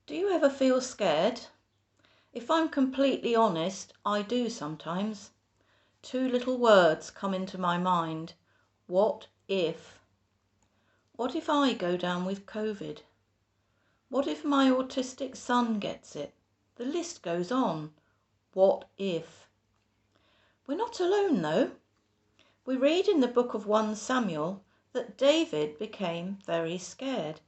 Do you ever feel scared? If I'm completely honest, I do sometimes. Two little words come into my mind. What if? What if I go down with COVID? What if my autistic son gets it? The list goes on. What if? We're not alone though. We read in the book of 1 Samuel that David became very scared.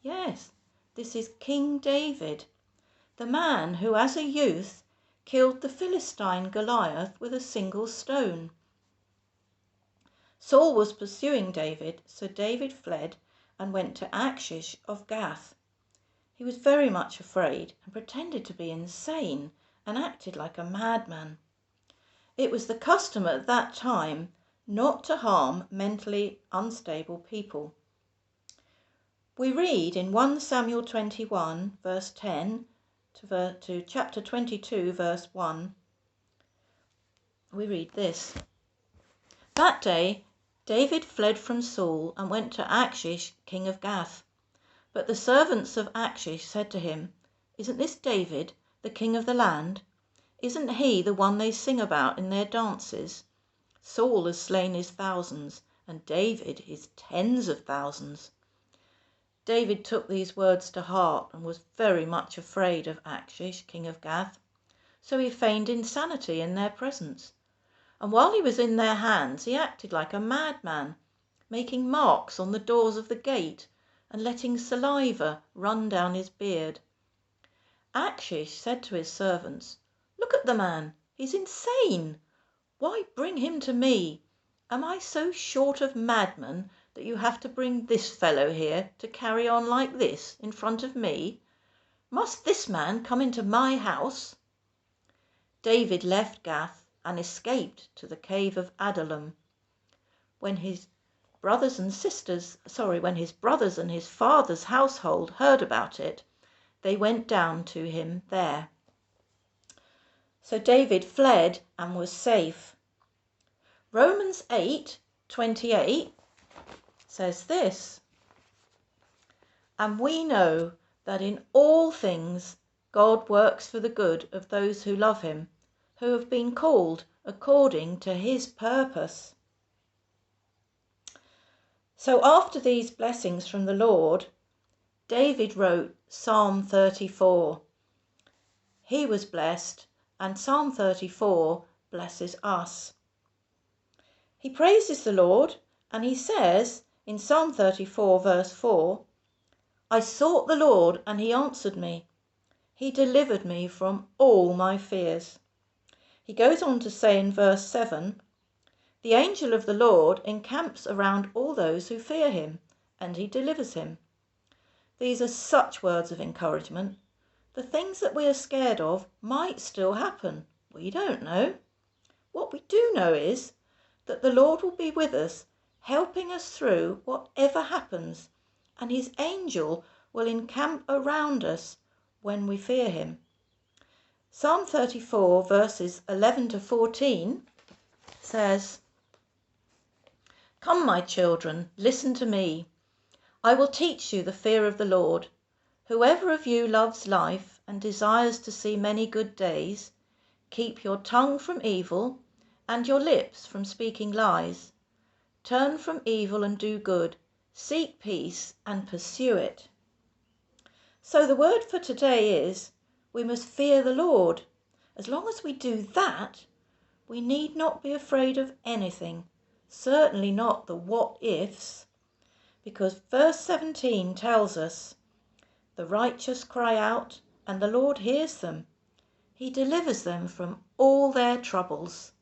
Yes, this is King David, the man who as a youth killed the Philistine Goliath with a single stone. Saul was pursuing David, so David fled and went to Achish of Gath. He was very much afraid and pretended to be insane and acted like a madman. It was the custom at that time not to harm mentally unstable people. We read in 1 Samuel 21 verse 10 to chapter 22 verse 1, we read this. That day David fled from Saul and went to Achish, king of Gath. But the servants of Achish said to him, Isn't this David, the king of the land? Isn't he the one they sing about in their dances? Saul has slain his thousands, and David his tens of thousands. David took these words to heart and was very much afraid of Achish, king of Gath. So he feigned insanity in their presence. And while he was in their hands, he acted like a madman, making marks on the doors of the gate and letting saliva run down his beard. Achish said to his servants, Look at the man, he's insane. Why bring him to me? Am I so short of madmen that you have to bring this fellow here to carry on like this in front of me? Must this man come into my house? David left Gath and escaped to the cave of Adullam. When his brothers and his father's household heard about it, they went down to him there. So David fled and was safe. Romans 8:28 says this, And we know that in all things God works for the good of those who love him, who have been called according to his purpose. So after these blessings from the Lord, David wrote Psalm 34. He was blessed, and Psalm 34 blesses us. He praises the Lord, and he says in Psalm 34 verse 4, I sought the Lord, and he answered me. He delivered me from all my fears. He goes on to say in verse 7, The angel of the Lord encamps around all those who fear him, and he delivers him. These are such words of encouragement. The things that we are scared of might still happen. We don't know. What we do know is that the Lord will be with us, helping us through whatever happens, and his angel will encamp around us when we fear him. Psalm 34 verses 11 to 14 says, Come, my children, listen to me. I will teach you the fear of the Lord. Whoever of you loves life and desires to see many good days, keep your tongue from evil and your lips from speaking lies. Turn from evil and do good. Seek peace and pursue it. So the word for today is, we must fear the Lord. As long as we do that, we need not be afraid of anything, certainly not the what ifs, because verse 17 tells us, the righteous cry out, and the Lord hears them. He delivers them from all their troubles.